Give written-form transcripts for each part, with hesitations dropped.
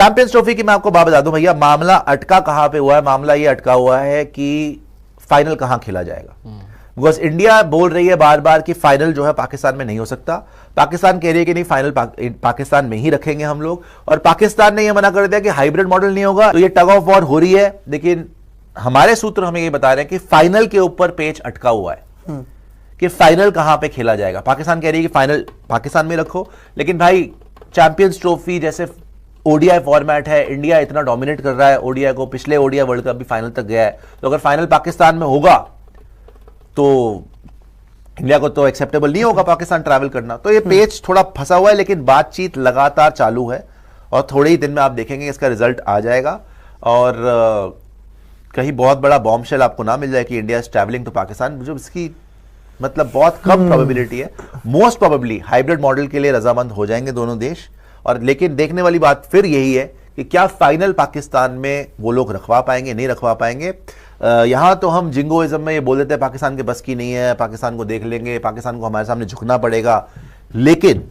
Champions trophy की मैं आपको बात बता दूं भैया, मामला अटका कहां पे हुआ है? मामला ये अटका हुआ है कि फाइनल कहां खेला जाएगा। बिकॉज इंडिया बोल रही है बार बार कि फाइनल जो है पाकिस्तान में नहीं हो सकता। पाकिस्तान कह रही है कि नहीं, फाइनल पाकिस्तान में ही रखेंगे हम लोग। और पाकिस्तान ने यह मना कर दिया कि हाइब्रिड मॉडल नहीं होगा। तो ये टग ऑफ वॉर हो रही है, लेकिन हमारे सूत्र हमें ये बता रहे हैं कि फाइनल के ऊपर पेच अटका हुआ है कि फाइनल कहां पे खेला जाएगा। पाकिस्तान कह रही है कि फाइनल पाकिस्तान में रखो, लेकिन भाई चैंपियंस ट्रॉफी जैसे ओडीआई फॉर्मेट है, इंडिया इतना डोमिनेट कर रहा है ओडीआई को, पिछले ओडीआई वर्ल्ड कप भी फाइनल तक गया है। तो अगर फाइनल पाकिस्तान में होगा तो इंडिया को तो एक्सेप्टेबल नहीं होगा पाकिस्तान ट्रैवल करना। तो ये पेच थोड़ा फंसा हुआ है, लेकिन बातचीत लगातार चालू है और थोड़े ही दिन में आप देखेंगे इसका रिजल्ट आ जाएगा। और कहीं बहुत बड़ा बॉम्बशेल आपको ना मिल जाए कि India is traveling to Pakistan, जो इसकी मतलब बहुत कम प्रोबेबिलिटी है। मोस्ट प्रोबेबली हाइब्रिड मॉडल के लिए रजामंद हो जाएंगे दोनों देश। और लेकिन देखने वाली बात फिर यही है कि क्या फाइनल पाकिस्तान में वो लोग रखवा पाएंगे, नहीं रखवा पाएंगे। यहां तो हम जिंगोइज्म में ये बोल देते हैं पाकिस्तान के बस की नहीं है, पाकिस्तान को देख लेंगे, पाकिस्तान को हमारे सामने झुकना पड़ेगा। लेकिन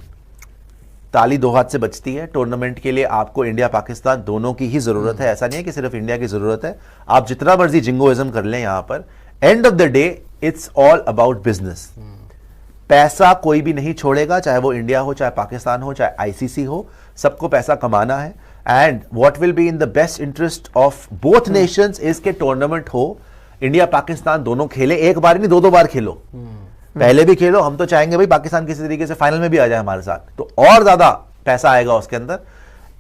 ताली दो हाथ से बचती है। टूर्नामेंट के लिए आपको इंडिया पाकिस्तान दोनों की ही जरूरत है। ऐसा नहीं है कि सिर्फ इंडिया की जरूरत है। आप जितना मर्जी जिंगोइज्म कर लें, यहां पर end of the day it's all about business. पैसा कोई भी नहीं छोड़ेगा, चाहे वो इंडिया हो, चाहे पाकिस्तान हो, चाहे आईसीसी हो, सबको पैसा कमाना है। And what will be in the best interest of both Nations is के टूर्नामेंट हो, इंडिया पाकिस्तान दोनों खेले, एक बार नहीं दो बार खेलो, पहले भी खेलो। हम तो चाहेंगे भाई पाकिस्तान किसी तरीके से फाइनल में भी आ जाए हमारे साथ, तो और ज्यादा पैसा आएगा उसके अंदर।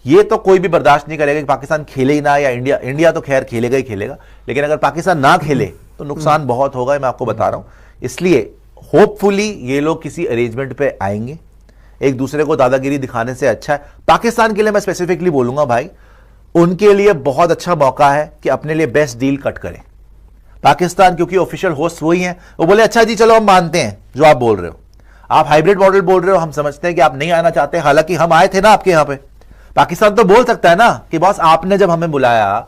ये तो कोई भी बर्दाश्त नहीं करेगा कि पाकिस्तान खेले ही ना, या इंडिया तो खैर खेलेगा ही खेलेगा, लेकिन अगर पाकिस्तान ना खेले तो नुकसान बहुत होगा, मैं आपको बता रहा हूं। इसलिए होपफुली ये लोग किसी अरेंजमेंट पे आएंगे। एक दूसरे को दादागिरी दिखाने से अच्छा है, पाकिस्तान के लिए मैं स्पेसिफिकली बोलूंगा भाई, उनके लिए बहुत अच्छा मौका है कि अपने लिए बेस्ट डील कट करें। पाकिस्तान क्योंकि ऑफिशियल होस्ट वही हैं, वो बोले अच्छा जी चलो हम मानते हैं जो आप बोल रहे हो, आप हाइब्रिड मॉडल बोल रहे हो, हम समझते हैं कि आप नहीं आना चाहते, हालांकि हम आए थे ना आपके यहां पे। पाकिस्तान तो बोल सकता है ना कि बॉस आपने जब हमें बुलाया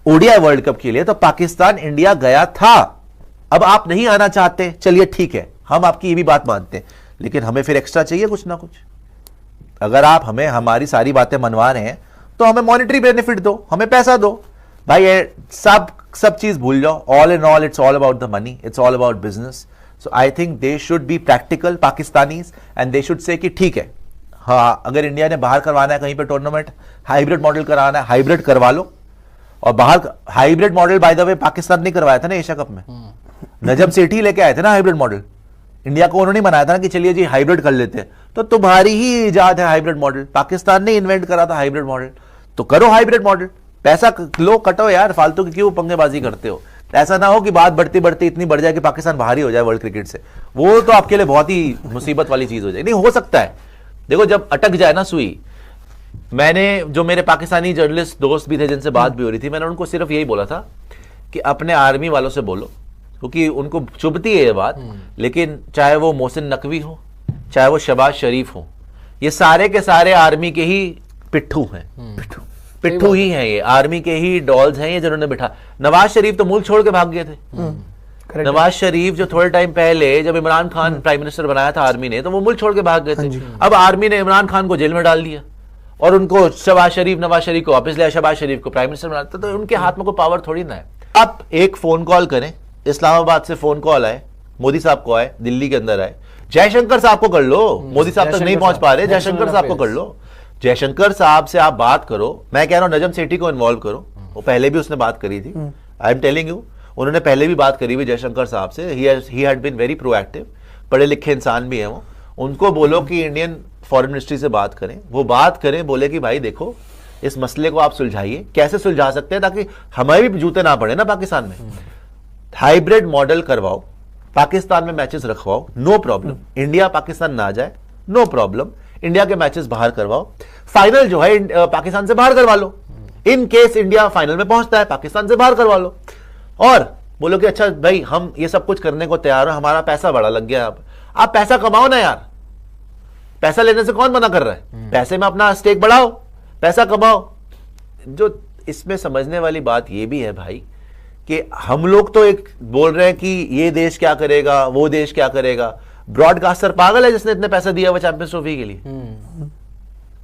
ओडीआई वर्ल्ड कप के लिए तो पाकिस्तान इंडिया गया था, अब आप नहीं आना चाहते, चलिए ठीक है, हम आपकी ये भी बात मानते हैं, लेकिन हमें फिर एक्स्ट्रा चाहिए कुछ ना कुछ। अगर आप हमें हमारी सारी बातें मनवा रहे हैं तो हमें मॉनेटरी बेनिफिट दो, हमें पैसा दो भाई। ये सब चीज भूल जाओ। All in all it's all about the money, it's all about business. So I think they should be practical Pakistanis and they should say कि ठीक है, हाँ अगर इंडिया ने बाहर करवाना है कहीं पे टूर्नामेंट, हाइब्रिड मॉडल कराना है, हाइब्रिड करवा लो। और बाहर hybrid model by the way Pakistan ने करवाया था ना एशिया कप में, नजम सेठी लेके आए थे ना हाइब्रिड मॉडल। इंडिया को उन्होंने बनाया था ना कि चलिए जी हाइब्रिड कर लेते हैं, तो तुम्हारी ही इजाद है हाइब्रिड मॉडल, पाकिस्तान ने इन्वेंट करा था हाइब्रिड मॉडल, तो करो हाइब्रिड मॉडल, पैसा लो, कटो यार, फालतू की क्यों पंगेबाजी करते हो। ऐसा ना हो कि बात बढ़ती बढ़ती इतनी बढ़ जाए कि पाकिस्तान बाहर ही हो जाए वर्ल्ड क्रिकेट से, वो तो आपके लिए बहुत ही मुसीबत वाली चीज हो जाए। नहीं हो सकता है, देखो जब अटक जाए ना सुई। मैंने जो मेरे पाकिस्तानी जर्नलिस्ट दोस्त भी थे जिनसे बात भी हो रही थी, मैंने उनको सिर्फ यही बोला था कि अपने आर्मी वालों से बोलो, क्योंकि उनको चुभती है ये बात, लेकिन चाहे वो मोहसिन नकवी हो, चाहे वो शहबाज शरीफ हो, ये सारे के सारे आर्मी के ही पिट्ठू हैं, पिट्ठू ही हैं, ये आर्मी के ही डॉल्स हैं ये जिन्होंने बिठा। नवाज शरीफ तो मुल्क छोड़ के भाग गए थे। नवाज शरीफ जो थोड़े टाइम पहले जब इमरान खान प्राइम मिनिस्टर बनाया था आर्मी ने, तो वो मुल्क छोड़ के भाग गए थे। अब आर्मी ने इमरान खान को जेल में डाल दिया और उनको नवाज शरीफ को वापस लिया, शहबाज शरीफ को प्राइम मिनिस्टर बनाता, तो उनके हाथ में कोई पावर थोड़ी ना है। आप एक फोन कॉल करें, इस्लामाबाद से फोन कॉल आए, मोदी साहब को आए, दिल्ली के अंदर आए, जयशंकर साहब को कर लो, मोदी साहब तक नहीं पहुंच पा रहे, जयशंकर साहब को कर लो, जयशंकर साहब से आप बात करो। मैं कह रहा हूं नजम सेठी को इन्वॉल्व करो, वो पहले भी उसने बात करी थी, आई एम टेलिंग यू, उन्होंने पहले भी बात करी हुई जयशंकर साहब से, he had been very proactive, पढ़े लिखे इंसान भी हैं वो। उनको बोलो कि इंडियन फॉरेन मिनिस्ट्री से बात करें, वो बात करें, बोले कि भाई देखो इस मसले को आप सुलझाइए, कैसे सुलझा सकते हैं ताकि हमें भी जूते ना पड़े ना पाकिस्तान में। हाइब्रिड मॉडल करवाओ, पाकिस्तान में मैचेस रखवाओ, नो प्रॉब्लम, इंडिया पाकिस्तान ना जाए, नो प्रॉब्लम, इंडिया के मैचेस बाहर करवाओ, फाइनल जो है पाकिस्तान से बाहर करवा लो, इन केस इंडिया फाइनल में पहुंचता है पाकिस्तान से बाहर करवा लो, और बोलो कि अच्छा भाई हम ये सब कुछ करने को तैयार हो, हमारा पैसा बड़ा लग गया। आप पैसा कमाओ ना यार, पैसा लेने से कौन मना कर रहा है, पैसे में अपना स्टेक बढ़ाओ, पैसा कमाओ। जो इसमें समझने वाली बात यह भी है भाई कि हम लोग तो एक बोल रहे हैं कि ये देश क्या करेगा, वो देश क्या करेगा, ब्रॉडकास्टर पागल है जिसने इतने पैसा दिया हुआ चैंपियंस ट्रॉफी के लिए।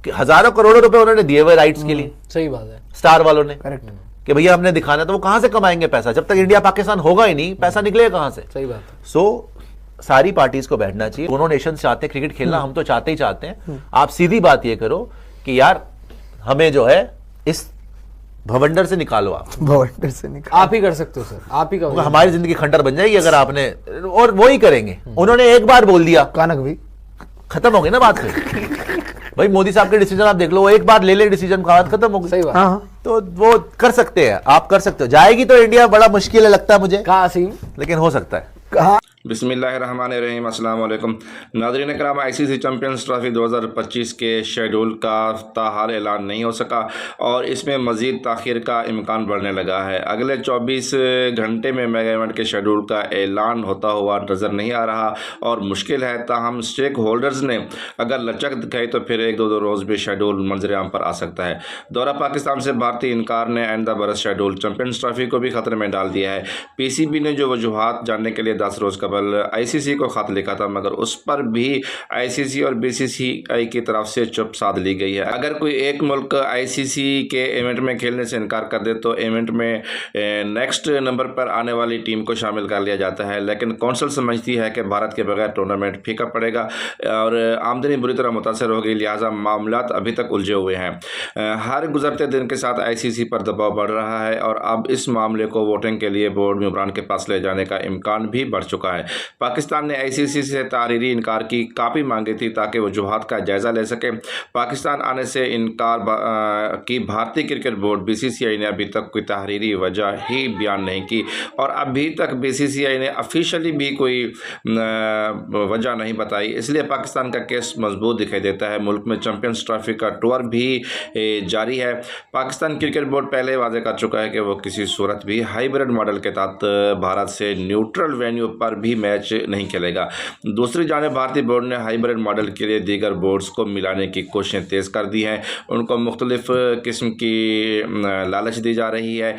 कि हजारों करोड़ों रुपए उन्होंने दिए हुए राइट्स के लिए, सही बात है, स्टार वालों ने, करेक्ट, कि भैया हमने दिखाना, तो वो कहां से कमाएंगे पैसा? जब तक इंडिया पाकिस्तान होगा ही नहीं, पैसा निकलेगा कहां से? सही बात है। सो सारी पार्टीज को बैठना चाहिए। दोनों नेशन चाहते हैं क्रिकेट खेलना, हम तो चाहते ही चाहते हैं। आप सीधी बात ये करो कि यार हमें जो है इस भवंडर से निकालो, आप भवंडर से निकाल। आप ही कर सकते हो सर, आप ही का हमारी जिंदगी खंडर बन जाएगी अगर आपने, और वो ही करेंगे। उन्होंने एक बार बोल दिया, कानक भी खत्म हो गई ना बात फिर। भाई मोदी साहब के डिसीजन आप देख लो, वो एक बार ले ले डिसीजन, का बात खत्म हो गई। सही बात। हाँ, तो वो कर सकते हैं, आप कर सकते हो। जाएगी तो इंडिया बड़ा मुश्किल है लगता है मुझे, कहा असीम, लेकिन हो सकता है। कहा बिस्मिल्लाहिर्रहमानिर्रहीम, अस्सलाम वालेकुम नाज़रीन कराम। आईसीसी चैंपियंस ट्रॉफी 2025 के शेड्यूल का ताहाल ऐलान नहीं हो सका और इसमें मज़ीद ताख़ीर का इम्कान बढ़ने लगा है। अगले 24 घंटे में मेगा इवेंट के शेड्यूल का ऐलान होता हुआ नज़र नहीं आ रहा और मुश्किल है। ताहम स्टेक होल्डर्स ने अगर लचक दिखाई तो फिर 1-2 रोज़ भी शेड्यूल मंजर-ए-आम पर आ सकता है। दौरा पाकिस्तान से भारतीय इनकार ने आइंदा बरस शेड्यूल चैंपियंस ट्रॉफी को भी खतरे में डाल दिया है। पीसीबी ने जो वजूहात जानने के लिए 10 रोज़ कबल आईसीसी को ख़त लिखा था, मगर उस पर भी आईसीसी और बीसीसीआई की तरफ से चुप साध ली गई है। अगर कोई एक मुल्क आईसीसी के इवेंट में खेलने से इनकार कर दे तो इवेंट में नेक्स्ट नंबर पर आने वाली टीम को शामिल कर लिया जाता है, लेकिन कौंसिल समझती है कि भारत के बगैर टूर्नामेंट फीका पड़ेगा और आमदनी बुरी तरह मुतासर होगी, लिहाजा मामलात अभी तक उलझे हुए हैं। हर गुजरते दिन के साथ आईसीसी पर दबाव बढ़ रहा है और अब इस मामले को वोटिंग के लिए बोर्ड मेंबरान के पास ले जाने का इम्कान भी बढ़ चुका है। पाकिस्तान ने आईसीसी से तहरीरी इनकार की कापी मांगी थी ताकि वजूहात का जायज़ा ले सके। पाकिस्तान आने से इनकार की भारतीय क्रिकेट बोर्ड बीसीसीआई ने अभी तक कोई तहरीरी वजह ही बयान नहीं की और अभी तक बीसीसीआई ने ऑफिशियली भी कोई वजह नहीं बताई। इसलिए पाकिस्तान का केस मजबूत दिखाई देता है। मुल्क में चैंपियंस ट्रॉफी का टूर भी जारी है। पाकिस्तान क्रिकेट बोर्ड पहले वाज़ेह कर चुका है कि वो किसी सूरत भी हाइब्रिड मॉडल के तहत भारत से न्यूट्रल वेन्यू पर भी मैच नहीं खेलेगा। दूसरी जानिब भारतीय बोर्ड ने हाइब्रिड मॉडल के लिए दीगर बोर्ड्स को मिलाने की कोशिशें तेज़ कर दी हैं। उनको मुख्तलिफ किस्म की लालच दी जा रही है।